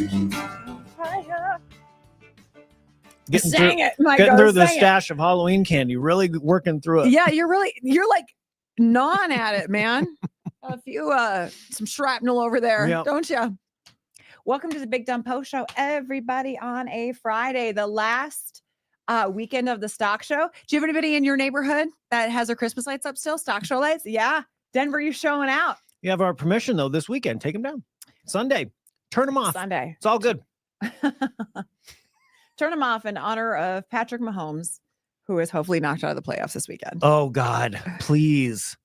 Getting through the stash of Halloween candy, really working through it. Yeah, you're like gnawing at it, man. A few some shrapnel over there, don't you? Welcome to the Big Dumb Post Show, everybody, on a Friday, the last weekend of the stock show. Do you have anybody in your neighborhood that has their Christmas lights up still? Stock show lights? Yeah. Denver, you showing out. You have our permission, though, this weekend. Take them down. Sunday. Turn them off. Sunday. It's all good. Turn them off in honor of Patrick Mahomes, who is hopefully knocked out of the playoffs this weekend. Oh, God. Please.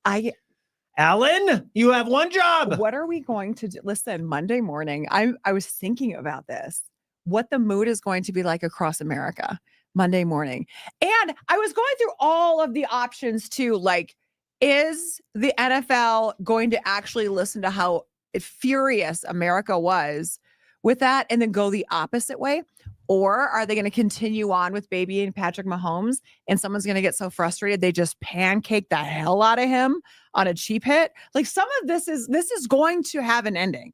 Alan, you have one job. What are we going to do? Listen, Monday morning, I was thinking about this, what the mood is going to be like across America Monday morning. And I was going through all of the options too. Like, is the NFL going to actually listen to how furious America was with that and then go the opposite way? Or are they going to continue on with baby and Patrick Mahomes and someone's going to get so frustrated they just pancake the hell out of him on a cheap hit? Like, some of this is going to have an ending.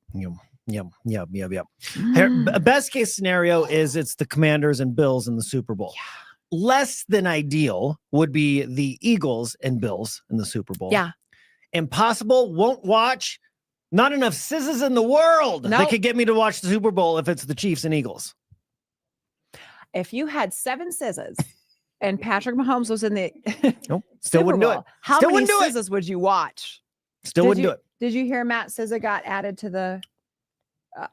Yep. Best case scenario is it's the Commanders and Bills in the Super Bowl. Yeah. Less than ideal would be the Eagles and Bills in the Super Bowl. Yeah. Impossible. Won't watch. Not enough Fizzes in the world that could get me to watch the Super Bowl if it's the Chiefs and Eagles. If you had 7 Fizzes and Patrick Mahomes was in the still wouldn't do it. How many Fizzes would you watch? Still wouldn't do it. Did you hear Matt Sizza got added to the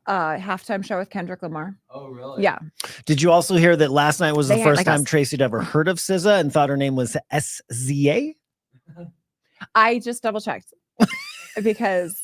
halftime show with Kendrick Lamar? Oh, really? Yeah. Did you also hear that last night was the first time Tracy had ever heard of SZA and thought her name was SZA? I just double checked because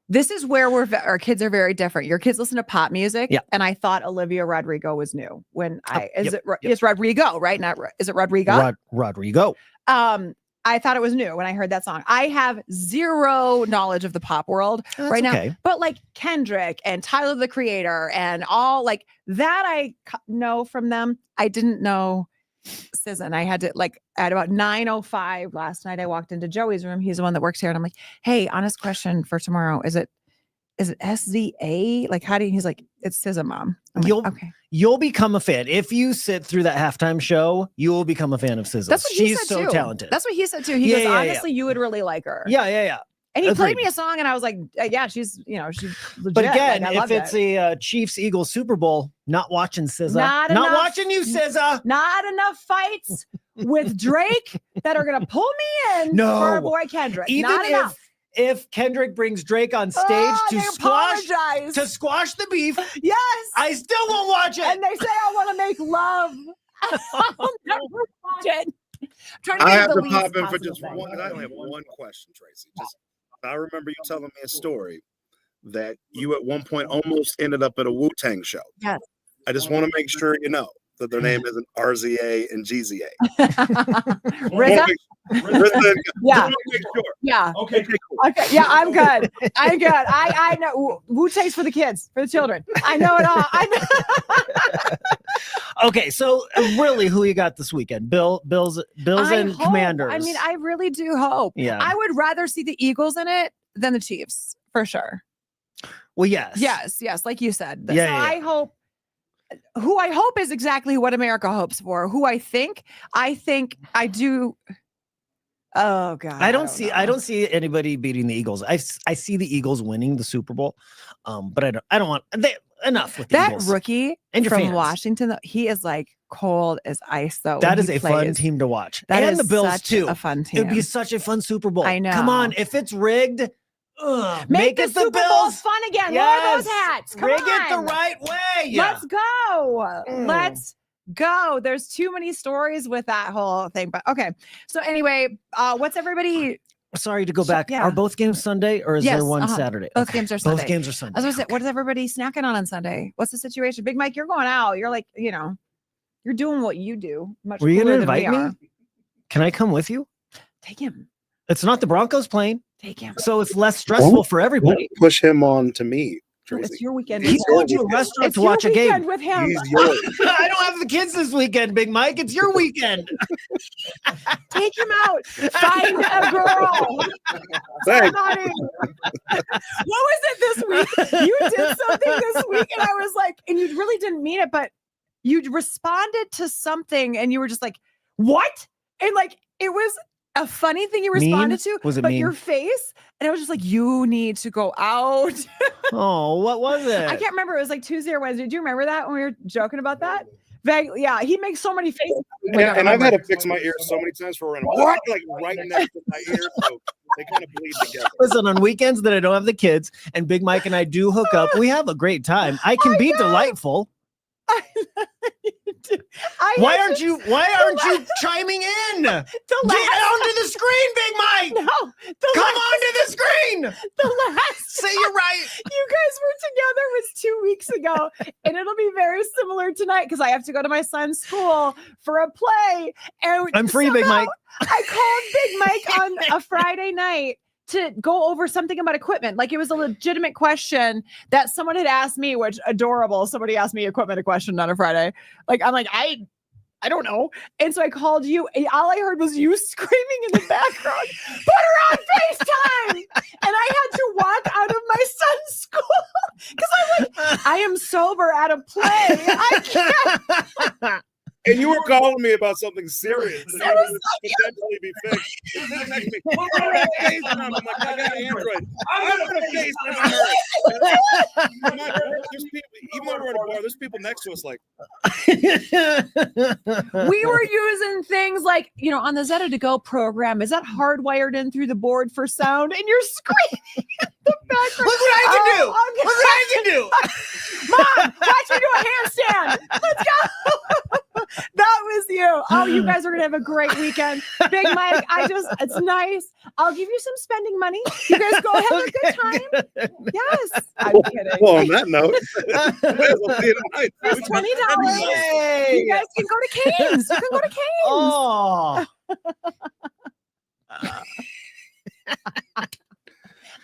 this is where our kids are very different. Your kids listen to pop music, and I thought Olivia Rodrigo was new. It's Rodrigo, right? Is it Rodrigo? Rodrigo. I thought it was new when I heard that song. I have zero knowledge of the pop world right now, but like Kendrick and Tyler the Creator and all like that I know from them. I didn't know SZA, and I had to at about 9:05 last night. I walked into Joey's room. He's the one that works here, and I'm like, "Hey, honest question for tomorrow: is it SZA? Like, how do you?" He's like, "It's SZA, Mom." You'll become a fan if you sit through that halftime show. You will become a fan of SZA. That's what she's so talented. That's what he said too. He goes, "Honestly, you would really like her." Yeah. And he played me a song, and I was like, "Yeah, she's legit." But again, if it's a Chiefs Eagles Super Bowl, not watching SZA, not watching you, SZA. Not enough fights with Drake that are gonna pull me in. No, for our boy Kendrick. Even not enough. If Kendrick brings Drake on stage to squash the beef, yes, I still won't watch it. And they say I want to make love. I'll never watch it. I have to pop in for just one. I only have one question, Tracy. I remember you telling me a story that you at one point almost ended up at a Wu-Tang show. Yes. I just want to make sure you know that their name isn't RZA and GZA. RZA? Yeah. Sure. Yeah. Okay. Cool. Okay. Yeah, I'm good. I know Wu-Tang's for the kids, for the children. I know it all. Okay, so really, who you got this weekend? Bills and Commanders. I mean, I really do hope. Yeah. I would rather see the Eagles in it than the Chiefs, for sure. Well, yes. Yes, like you said. Yeah. I hope. Who I hope is exactly what America hopes for. Who I do. Oh God. I don't see anybody beating the Eagles. I see the Eagles winning the Super Bowl. But I don't want enough with the that Eagles. Rookie and your from fans. Washington. He is like cold as ice though. That is a fun team to watch. That and is the Bills such too. A fun team. It'd be such a fun Super Bowl. I know. Come on, if it's rigged, make the Super Bowl fun again. Yes. Wear those hats. Come Rig on. it the right way. Let's go. Let's go. There's too many stories with that whole thing. But okay. So anyway, what's everybody? Sorry to go back. Yeah. Are both games Sunday or is there one Saturday? Both games are Sunday. Both games are Sunday. I was gonna say, what is everybody snacking on Sunday? What's the situation? Big Mike, you're going out. You're like, you're doing what you do. Much Were you going to invite me? Can I come with you? Take him. It's not the Broncos playing. Take him. So it's less stressful for everybody. Push him on to me. Tracy. It's your weekend. He's going to a restaurant to watch a game with him. He's yours. I don't have the kids this weekend, Big Mike. It's your weekend. Take him out. Find a girl. Somebody. What was it this week? You did something this week, and I was like, and you really didn't mean it, but you responded to something, and you were just like, "What?" And like, it was a funny thing you responded to. Was it but mean? Your face, and I was just like, "You need to go out." Oh, what was it? I can't remember. It was like Tuesday or Wednesday. Do you remember that when we were joking about that? Vaguely, yeah. He makes so many faces. And I've had to fix my ears so many times for running. What? Like right next to my ear, so they kind of bleed together. Listen, on weekends that I don't have the kids and Big Mike and I do hook up, we have a great time. I can be delightful. Why aren't you chiming in? Get onto the screen, Big Mike. No, come onto the screen. The last say you're right. You guys were together was 2 weeks ago, and it'll be very similar tonight because I have to go to my son's school for a play. And I'm free, Big Mike. I called Big Mike on a Friday night to go over something about equipment. Like it was a legitimate question that someone had asked me, which adorable. Somebody asked me equipment a question on a Friday. Like, I'm like, I don't know. And so I called you, and all I heard was you screaming in the background, put her on FaceTime. And I had to walk out of my son's school because I'm like, I am sober at a play. I can't. And you were calling me about something serious that would potentially be fixed. I'm like, I got an Android. I'm going to FaceTime her. Even though we're at a bar, there's people next to us like. We were using things like, on the Zeta to Go program, is that hardwired in through the board for sound? And you're screaming in the background. Look what I can do. Look what I can do. Mom, watch me do a handstand. Let's go. That was you. Oh, you guys are going to have a great weekend. Big Mike, it's nice. I'll give you some spending money. You guys go have a good time. Yes. I'm kidding. Well, on that note, there's $20. Yay. You guys can go to Cane's. You can go to Cane's. Oh.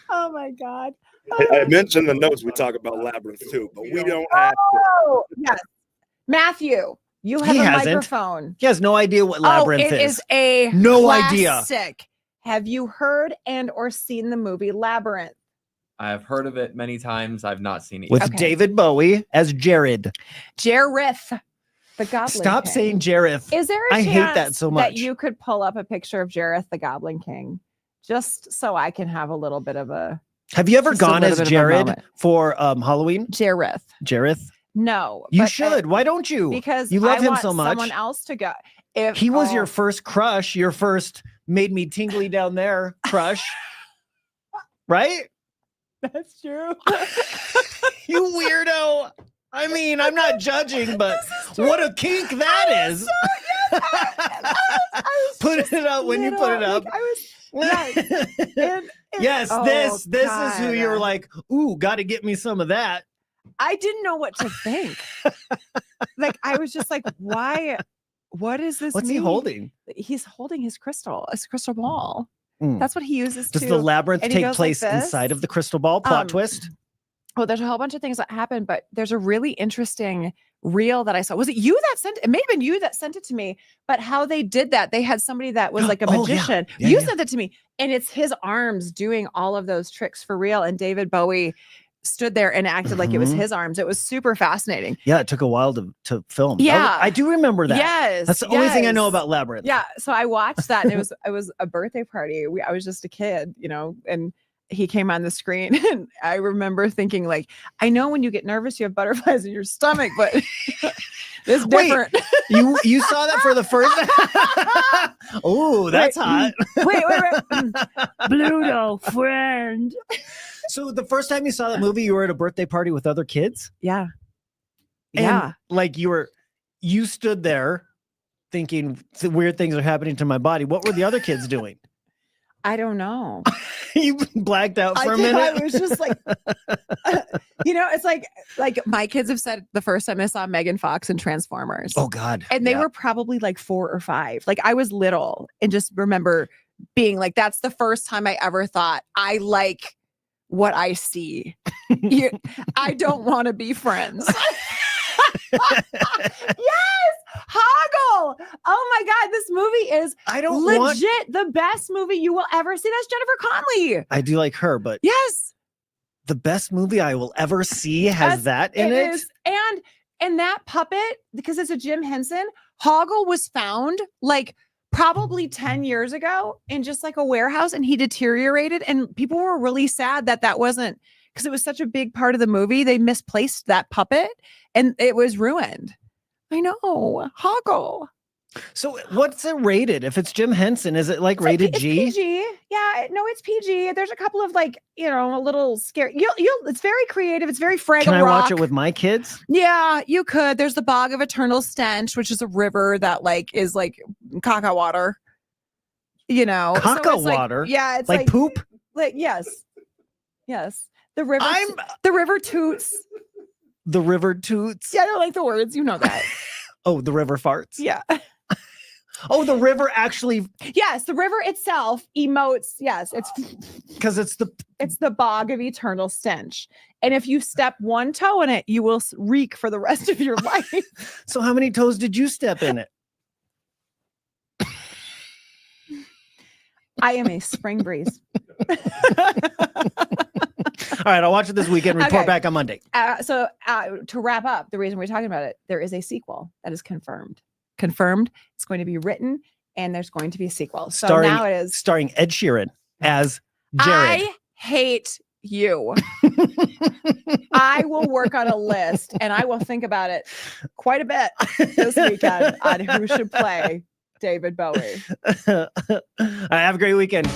Oh my God. I mentioned the notes we talk about Labyrinth too, but we don't have to. Yes. Matthew. You have a microphone. He has no idea what Labyrinth is. It is a classic. Have you heard and or seen the movie Labyrinth? I have heard of it many times. I've not seen it yet. With David Bowie as Jared. Jareth, the Goblin Stop King. saying Jareth. Is there a chance hate that so much. That you could pull up a picture of Jareth, the Goblin King, just so I can have a little bit of a... Have you ever gone as Jared for Halloween? Jareth. No, you should. Why don't you? Because you love him so much. Someone else to go. If he was your first crush, your first made me tingly down there crush, right? That's true. You weirdo. I mean, I'm not judging, but what a kink that is. Put it up when you put it up. This is who you're like, ooh, got to get me some of that. I didn't know what to think. Like, I was just like, why? What is this? What's he holding? He's holding his crystal ball. That's what he uses. Does the labyrinth take place inside of the crystal ball? Plot twist? Well, there's a whole bunch of things that happen, but there's a really interesting reel that I saw. Was it you that sent it? It may have been you that sent it to me, but how they did that, they had somebody that was like a magician. You sent it to me, and it's his arms doing all of those tricks for real. And David Bowie stood there and acted like it was his arms. It was super fascinating. Yeah, it took a while to film. Yeah, I do remember that. Yes, that's the only thing I know about Labyrinth. Yeah, so I watched that, and it was a birthday party. I was just a kid, and he came on the screen, and I remember thinking, like, I know when you get nervous, you have butterflies in your stomach, but it's different. Wait, you saw that for the first time? Oh, that's hot. Wait. Bluto, friend. So the first time you saw that movie, you were at a birthday party with other kids? Yeah. And like you stood there thinking weird things are happening to my body. What were the other kids doing? I don't know. You blacked out for a minute. I was just like, it's like my kids have said the first time I saw Megan Fox in Transformers. Oh God. And they were probably like 4 or 5. Like I was little and just remember being like, that's the first time I ever thought I like what I see. I don't want to be friends. Yes, Hoggle. Oh my God, this movie is legit the best movie you will ever see. That's Jennifer Connelly. I do like her, but yes, the best movie I will ever see has that in it. Is. And that puppet, because it's a Jim Henson, Hoggle was found like probably 10 years ago in just like a warehouse, and he deteriorated, and people were really sad that wasn't, because it was such a big part of the movie. They misplaced that puppet and it was ruined. I know. Hoggle. So what's it rated? If it's Jim Henson, is it like rated G? It's PG. Yeah, no, it's PG. There's a couple of like, a little scary. It's very creative. It's very Fraggle Can I Rock. watch it with my kids? Yeah, you could. There's the Bog of Eternal Stench, which is a river that like is like caca water. Caca water. Like, yeah, it's like poop. Like yes. The river. The river toots. The river toots. Yeah, I don't like the words. You know that. Oh, the river farts. Yeah. Oh, the river actually. Yes, the river itself emotes. Yes, it's because it's the Bog of Eternal Stench, and if you step one toe in it, you will reek for the rest of your life. So, how many toes did you step in it? I am a spring breeze. All right, I'll watch it this weekend. Report back on Monday. So to wrap up, the reason we're talking about it, there is a sequel that is confirmed. It's going to be written, and there's going to be a sequel. So now it is starring Ed Sheeran as Jared. I hate you. I will work on a list, and I will think about it quite a bit this weekend on who should play David Bowie. Have a great weekend.